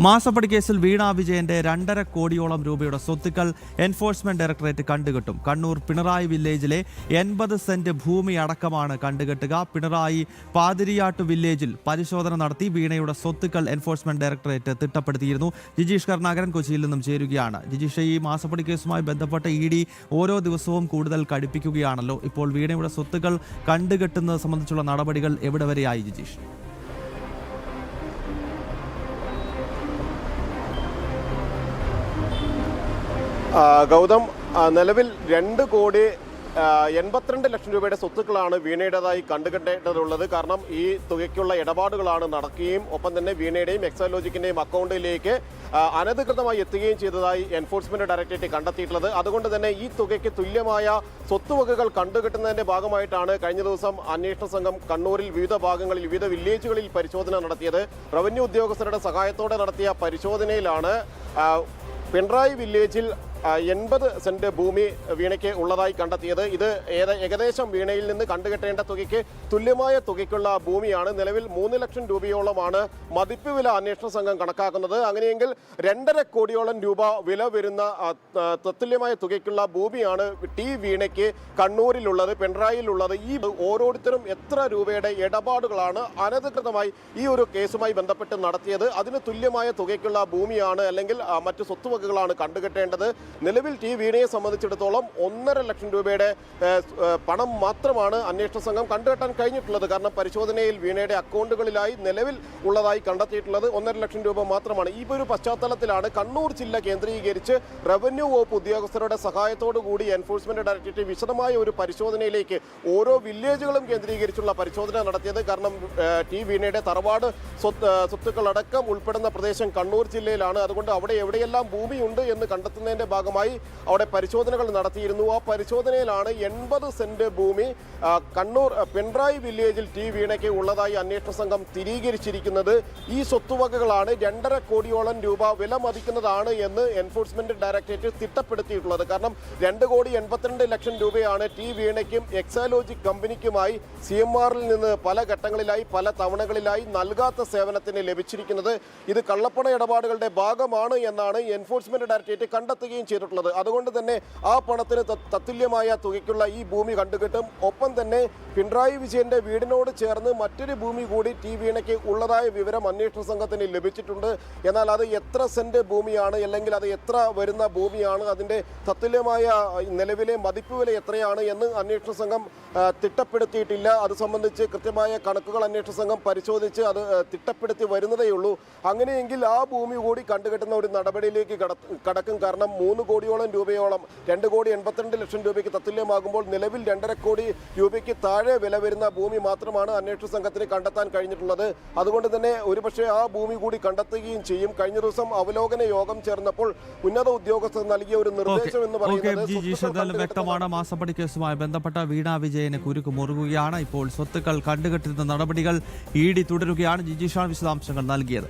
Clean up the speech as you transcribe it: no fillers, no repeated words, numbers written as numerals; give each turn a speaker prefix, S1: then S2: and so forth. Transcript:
S1: മാസപ്പടി കേസിൽ വീണ വിജയന്റെ 2.5 കോടിയോളം രൂപയുടെ സ്വത്തുക്കൾ എൻഫോഴ്സ്മെന്റ് ഡയറക്ടറേറ്റ് കണ്ടുകെട്ടും. കണ്ണൂർ പിണറായി വില്ലേജിലെ 80 സെന്റ് ഭൂമി അടക്കമാണ് കണ്ടുകെട്ടുക. പിണറായി പാതിരിയാട്ടു വില്ലേജിൽ പരിശോധന നടത്തി വീണയുടെ സ്വത്തുക്കൾ എൻഫോഴ്സ്മെന്റ് ഡയറക്ടറേറ്റ് തിട്ടപ്പെടുത്തിയിരുന്നു. ജിജീഷ് കരുണാകരൻ കൊച്ചിയിൽ നിന്നും ചേരുകയാണ്. ജിജീഷ്, ഈ മാസപ്പടി കേസുമായി ബന്ധപ്പെട്ട ഇഡി ഓരോ ദിവസവും കൂടുതൽ കടുപ്പിക്കുകയാണല്ലോ. ഇപ്പോൾ വീണയുടെ സ്വത്തുക്കൾ കണ്ടുകെട്ടുന്നത് സംബന്ധിച്ചുള്ള നടപടികൾ എവിടെ വരെയായി ജിജീഷ്?
S2: ഗൗതം, നിലവിൽ 2,82 ലക്ഷം രൂപയുടെ സ്വത്തുക്കളാണ് വീണയുടേതായി കണ്ടുകെട്ടേണ്ടതുള്ളത്. കാരണം ഈ തുകയ്ക്കുള്ള ഇടപാടുകളാണ് നടക്കുകയും ഒപ്പം തന്നെ വീണയുടെയും എക്സാലോജിക്കിന്റെയും അക്കൗണ്ടിലേക്ക് അനധികൃതമായി എത്തുകയും ചെയ്തതായി എൻഫോഴ്സ്മെന്റ് ഡയറക്ടറേറ്റ് കണ്ടെത്തിയിട്ടുള്ളത്. അതുകൊണ്ട് തന്നെ ഈ തുകയ്ക്ക് തുല്യമായ സ്വത്തുവകകൾ കണ്ടുകെട്ടുന്നതിന്റെ ഭാഗമായിട്ടാണ് കഴിഞ്ഞ ദിവസം അന്വേഷണ സംഘം കണ്ണൂരിൽ വിവിധ ഭാഗങ്ങളിൽ വിവിധ വില്ലേജുകളിൽ പരിശോധന നടത്തിയത്. റവന്യൂ ഉദ്യോഗസ്ഥരുടെ സഹായത്തോടെ നടത്തിയ പരിശോധനയിലാണ് പിണറായി വില്ലേജിൽ 80 സെന്റ് ഭൂമി വീണയ്ക്ക് ഉള്ളതായി കണ്ടെത്തിയത്. ഇത് ഏകദേശം വീണയിൽ നിന്ന് കണ്ടുകെട്ടേണ്ട തുകയ്ക്ക് തുല്യമായ തുകയ്ക്കുള്ള ഭൂമിയാണ്. നിലവിൽ 3 ലക്ഷം രൂപയോളമാണ് മതിപ്പ് വില അന്വേഷണ സംഘം കണക്കാക്കുന്നത്. അങ്ങനെയെങ്കിൽ 2.5 കോടിയോളം രൂപ വില വരുന്ന തത്തുല്യമായ തുകയ്ക്കുള്ള ഭൂമിയാണ് വീണയ്ക്ക് കണ്ണൂരിലുള്ളത്, പിണറായിയിലുള്ളത്. ഈ ഓരോരുത്തരും എത്ര രൂപയുടെ ഇടപാടുകളാണ് അനധികൃതമായി ഈ ഒരു കേസുമായി ബന്ധപ്പെട്ട് നടത്തിയത്, അതിന് തുല്യമായ തുകയ്ക്കുള്ള ഭൂമിയാണ് അല്ലെങ്കിൽ മറ്റു സ്വത്തുവകകളാണ് കണ്ടുകെട്ടേണ്ടത്. നിലവിൽ വീണയെ സംബന്ധിച്ചിടത്തോളം 1.5 ലക്ഷം രൂപയുടെ പണം മാത്രമാണ് അന്വേഷണ സംഘം കണ്ടുകെട്ടാൻ കഴിഞ്ഞിട്ടുള്ളത്. കാരണം പരിശോധനയിൽ വീണയുടെ അക്കൗണ്ടുകളിലായി നിലവിൽ ഉള്ളതായി കണ്ടെത്തിയിട്ടുള്ളത് 1.5 ലക്ഷം രൂപ മാത്രമാണ്. ഈ ഒരു പശ്ചാത്തലത്തിലാണ് കണ്ണൂർ ജില്ല കേന്ദ്രീകരിച്ച് റവന്യൂ വകുപ്പ് ഉദ്യോഗസ്ഥരുടെ സഹായത്തോടു കൂടി എൻഫോഴ്സ്മെന്റ് ഡയറക്ടറേറ്റ് വിശദമായ ഒരു പരിശോധനയിലേക്ക് ഓരോ വില്ലേജുകളും കേന്ദ്രീകരിച്ചുള്ള പരിശോധന നടത്തിയത്. കാരണം വീണയുടെ തറവാട് സ്വത്തുക്കളടക്കം ഉൾപ്പെടുന്ന പ്രദേശം കണ്ണൂർ ജില്ലയിലാണ്. അതുകൊണ്ട് അവിടെ എവിടെയെല്ലാം ഭൂമിയുണ്ട് എന്ന് കണ്ടെത്തുന്നതിന്റെ ഭാഗമായി അവിടെ പരിശോധനകൾ നടത്തിയിരുന്നു. ആ പരിശോധനയിലാണ് 80 സെന്റ് ഭൂമി കണ്ണൂർ പിണറായി വില്ലേജിൽ വീണയ്ക്ക് ഉള്ളതായി അന്വേഷണ സംഘം സ്ഥിരീകരിച്ചിരിക്കുന്നത്. ഈ സ്വത്തുവകകളാണ് 2.5 കോടിയോളം രൂപ വില മതിക്കുന്നതാണ് എന്ന് എൻഫോഴ്സ്മെന്റ് ഡയറക്ടറേറ്റ് തിട്ടപ്പെടുത്തിയിട്ടുള്ളത്. കാരണം 2,82 ലക്ഷം രൂപയാണ് വീണയ്ക്കും എക്സാലോജിക് കമ്പനിക്കുമായി CMRൽ നിന്ന് പല ഘട്ടങ്ങളിലായി പല തവണകളിലായി നൽകാത്ത സേവനത്തിന് ലഭിച്ചിരിക്കുന്നത്. ഇത് കള്ളപ്പണ ഇടപാടുകളുടെ ഭാഗമാണ് എന്നാണ് എൻഫോഴ്സ്മെന്റ് ഡയറക്ടറേറ്റ് കണ്ടെത്തുകയും ചെയ്തിട്ടുള്ളത്. അതുകൊണ്ട് തന്നെ ആ പണത്തിന് തത്തുല്യമായ തുകയ്ക്കുള്ള ഈ ഭൂമി കണ്ടുകെട്ടും. ഒപ്പം തന്നെ പിണറായി വിജയന്റെ വീടിനോട് ചേർന്ന് മറ്റൊരു ഭൂമി കൂടി വീണയ്ക്ക് ഉള്ളതായ വിവരം അന്വേഷണ സംഘത്തിന് ലഭിച്ചിട്ടുണ്ട്. എന്നാൽ അത് എത്ര സെന്റ് ഭൂമിയാണ് അല്ലെങ്കിൽ അത് എത്ര വരുന്ന ഭൂമിയാണ്, അതിന്റെ തത്തുല്യമായ നിലവിലെ മതിപ്പ് വില എത്രയാണ് എന്ന് അന്വേഷണ സംഘം തിട്ടപ്പെടുത്തിയിട്ടില്ല. അത് സംബന്ധിച്ച് കൃത്യമായ കണക്കുകൾ അന്വേഷണ സംഘം പരിശോധിച്ച് അത് തിട്ടപ്പെടുത്തി വരുന്നതേയുള്ളൂ. അങ്ങനെയെങ്കിൽ ആ ഭൂമി കൂടി കണ്ടുകെട്ടുന്ന ഒരു നടപടിയിലേക്ക് കടക്കും. കാരണം 3 കോടിയോളം രൂപയോളം 2,82 ലക്ഷം രൂപയ്ക്ക് തത്തുല്യമാകുമ്പോൾ നിലവിൽ 2.5 കോടി രൂപയ്ക്ക് താഴെ വില വരുന്ന ഭൂമി മാത്രമാണ് അന്വേഷണ സംഘത്തിന് കണ്ടെത്താൻ കഴിഞ്ഞിട്ടുള്ളത്. അതുകൊണ്ട് തന്നെ ഒരുപക്ഷെ ആ ഭൂമി കൂടി കണ്ടെത്തുകയും ചെയ്യും. കഴിഞ്ഞ ദിവസം അവലോകന യോഗം ചേർന്നപ്പോൾ ഉന്നത ഉദ്യോഗസ്ഥർ നൽകിയ ഒരു നിർദ്ദേശം എന്ന് പറയുന്നത്
S1: വ്യക്തമാണ്. മാസപ്പടി കേസുമായി ബന്ധപ്പെട്ട വീണ വിജയന് കുരുക്ക് മുറുകുകയാണ്. ഇപ്പോൾ സ്വത്തുക്കൾ കണ്ടുകെട്ടുന്ന നടപടികൾ ഇഡി തുടരുകയാണ്. ജിജീഷാണ് വിശദാംശങ്ങൾ നൽകിയത്.